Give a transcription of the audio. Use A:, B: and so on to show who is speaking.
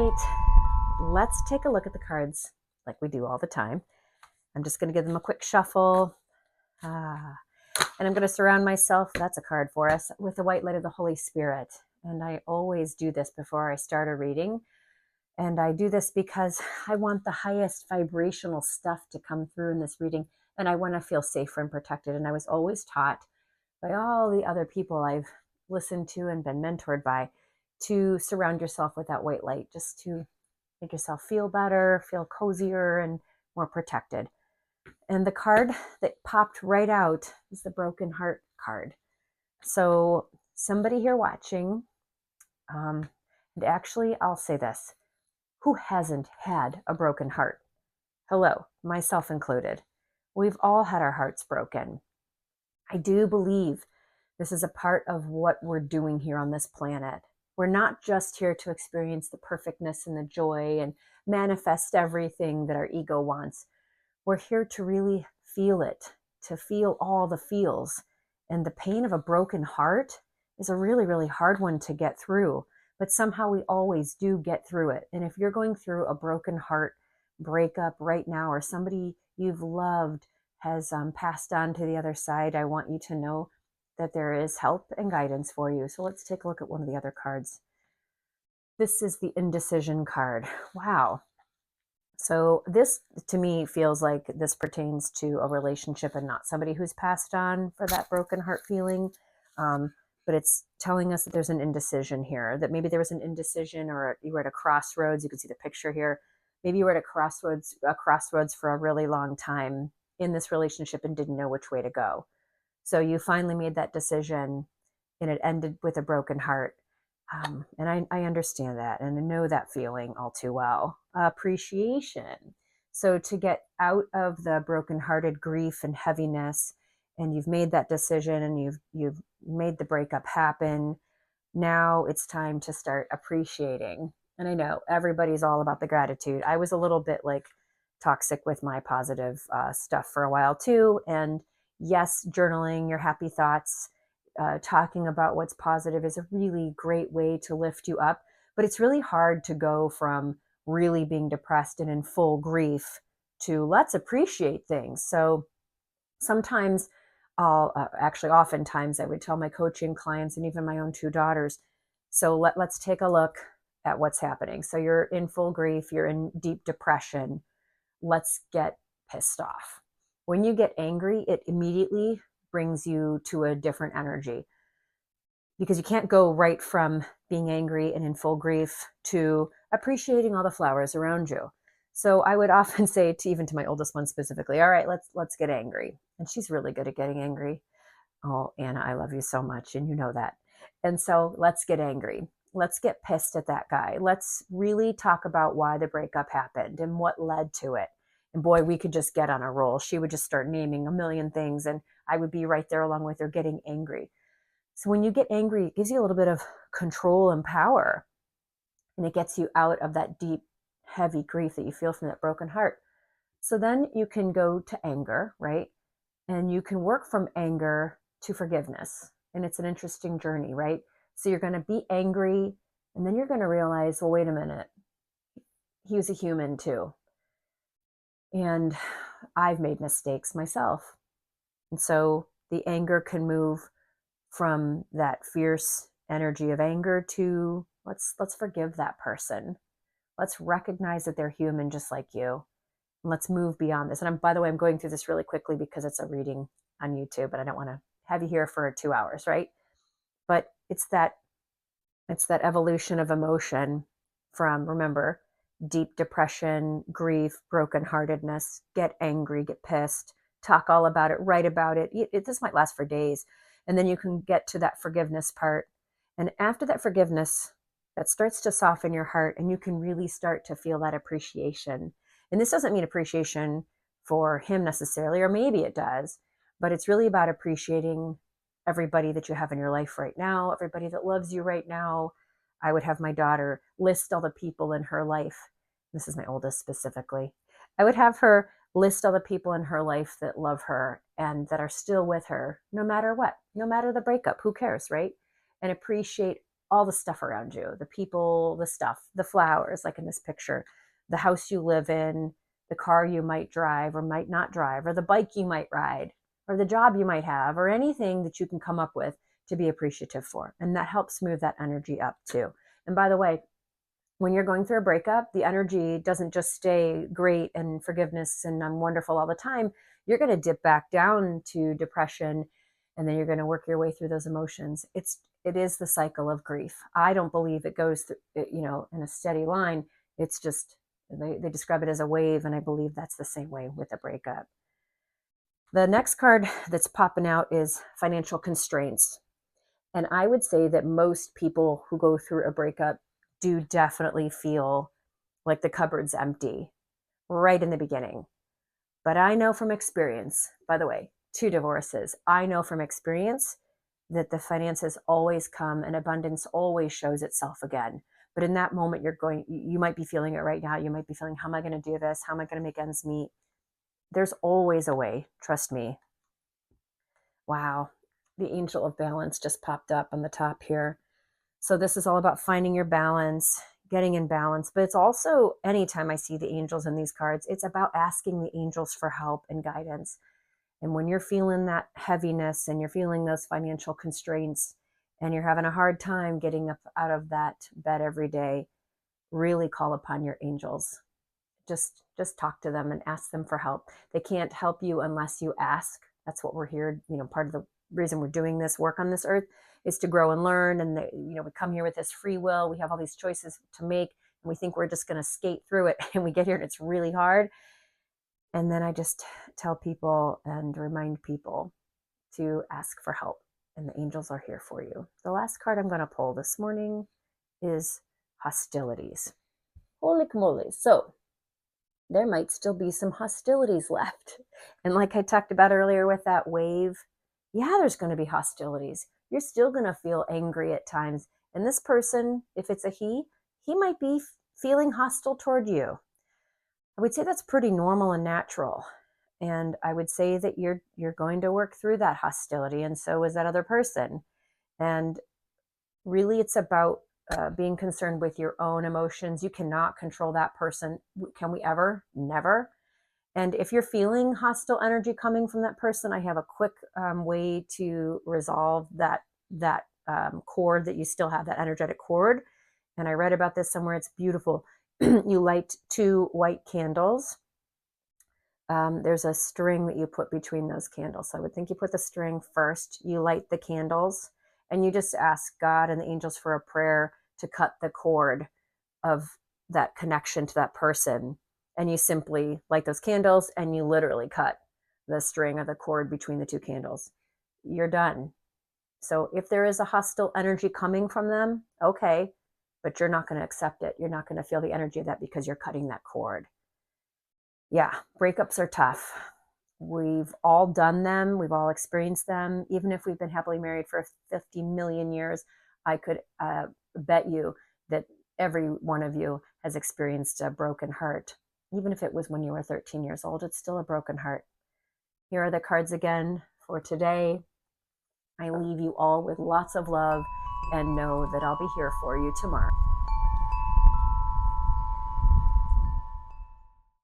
A: right, let's take a look at the cards like we do all the time. I'm just going to give them a quick shuffle. And I'm going to surround myself, that's a card for us, with the white light of the Holy Spirit. And I always do this before I start a reading. And I do this because I want the highest vibrational stuff to come through in this reading. And I want to feel safer and protected. And I was always taught by all the other people I've listened to and been mentored by to surround yourself with that white light, just to make yourself feel better, feel cozier, and more protected. And the card that popped right out is the broken heart card. So somebody here watching, and actually I'll say this, who hasn't had a broken heart? Hello, myself included. We've all had our hearts broken. I do believe this is a part of what we're doing here on this planet. We're not just here to experience the perfectness and the joy and manifest everything that our ego wants. We're here to really feel it, to feel all the feels. And the pain of a broken heart is a really, really hard one to get through. But somehow we always do get through it. And if you're going through a broken heart breakup right now, or somebody you've loved has passed on to the other side, I want you to know that there is help and guidance for you. So let's take a look at one of the other cards. This is the indecision card. Wow. So this, to me, feels like this pertains to a relationship and not somebody who's passed on for that broken heart feeling. But it's telling us that there's an indecision here, that maybe there was an indecision, or you were at a crossroads. You can see the picture here. Maybe you were at a crossroads for a really long time in this relationship and didn't know which way to go. So you finally made that decision and it ended with a broken heart. And I understand that, and I know that feeling all too well. Appreciation. So to get out of the brokenhearted grief and heaviness, and you've made that decision, and you've made the breakup happen. Now it's time to start appreciating. And I know everybody's all about the gratitude. I was a little bit like toxic with my positive stuff for a while too. And yes, journaling your happy thoughts, talking about what's positive is a really great way to lift you up. But it's really hard to go from really being depressed and in full grief to let's appreciate things. So sometimes oftentimes I would tell my coaching clients and even my own two daughters, so let's take a look at what's happening. So you're in full grief, you're in deep depression. Let's get pissed off. When you get angry, it immediately brings you to a different energy, because you can't go right from being angry and in full grief to appreciating all the flowers around you. So I would often say even to my oldest one specifically, all right, let's get angry. And she's really good at getting angry. Oh, Anna, I love you so much, and you know that. And so let's get angry. Let's get pissed at that guy. Let's really talk about why the breakup happened and what led to it. And boy, we could just get on a roll. She would just start naming a million things, and I would be right there along with her getting angry. So when you get angry, it gives you a little bit of control and power, and it gets you out of that deep, heavy grief that you feel from that broken heart. So then you can go to anger, right? And you can work from anger to forgiveness. And it's an interesting journey, right? So you're going to be angry, and then you're going to realize, well, wait a minute, he was a human too. And I've made mistakes myself. And so the anger can move from that fierce energy of anger to let's forgive that person. Let's recognize that they're human just like you. And let's move beyond this. And by the way, I'm going through this really quickly because it's a reading on YouTube, but I don't want to have you here for 2 hours, right? But it's that evolution of emotion from, remember, deep depression, grief, brokenheartedness, get angry, get pissed, talk all about it, write about it. This might last for days. And then you can get to that forgiveness part. And after that forgiveness, that starts to soften your heart, and you can really start to feel that appreciation. And this doesn't mean appreciation for him necessarily, or maybe it does, but it's really about appreciating everybody that you have in your life right now, everybody that loves you right now. I would have my daughter list all the people in her life. This is my oldest specifically. I would have her list all the people in her life that love her and that are still with her, no matter what, no matter the breakup, who cares, right? And appreciate all the stuff around you, the people, the stuff, the flowers, like in this picture, the house you live in, the car you might drive or might not drive, or the bike you might ride, or the job you might have, or anything that you can come up with to be appreciative for. And that helps move that energy up too. And by the way, when you're going through a breakup, the energy doesn't just stay great and forgiveness and I'm wonderful all the time. You're going to dip back down to depression, and then you're going to work your way through those emotions. It is the cycle of grief. I don't believe it goes through, in a steady line. It's just, they describe it as a wave, and I believe that's the same way with a breakup. The next card that's popping out is financial constraints. And I would say that most people who go through a breakup do definitely feel like the cupboard's empty right in the beginning. But I know from experience, by the way, 2 divorces, I know from experience that the finances always come and abundance always shows itself again. But in that moment, you might be feeling it right now. You might be feeling, how am I going to do this? How am I going to make ends meet? There's always a way. Trust me. Wow. The angel of balance just popped up on the top here. So this is all about finding your balance, getting in balance. But it's also, anytime I see the angels in these cards, it's about asking the angels for help and guidance. And when you're feeling that heaviness and you're feeling those financial constraints and you're having a hard time getting up out of that bed every day, really call upon your angels. Just talk to them and ask them for help. They can't help you unless you ask. That's what we're here. Part of the reason we're doing this work on this earth is to grow and learn. And we come here with this free will. We have all these choices to make, and we think we're just going to skate through it. And we get here and it's really hard. And then I just tell people and remind people to ask for help, and the angels are here for you. The last card I'm going to pull this morning is hostilities. Holy moly. So there might still be some hostilities left. And like I talked about earlier with that wave, yeah, there's going to be hostilities. You're still going to feel angry at times. And this person, if it's a he might be feeling hostile toward you. I would say that's pretty normal and natural. And I would say that you're going to work through that hostility, and so is that other person. And really, it's about being concerned with your own emotions. You cannot control that person. Can we ever? Never. And if you're feeling hostile energy coming from that person, I have a quick way to resolve that cord, that you still have that energetic cord. And I read about this somewhere. It's beautiful. You light 2 white candles. There's a string that you put between those candles. So I would think you put the string first, you light the candles, and you just ask God and the angels for a prayer to cut the cord of that connection to that person. And you simply light those candles and you literally cut the string or the cord between the 2 candles. You're done. So if there is a hostile energy coming from them, okay, but you're not going to accept it. You're not going to feel the energy of that because you're cutting that cord. Yeah, breakups are tough. We've all done them. We've all experienced them. Even if we've been happily married for 50 million years, I could bet you that every one of you has experienced a broken heart. Even if it was when you were 13 years old, it's still a broken heart. Here are the cards again for today. I leave you all with lots of love and know that I'll be here for you tomorrow.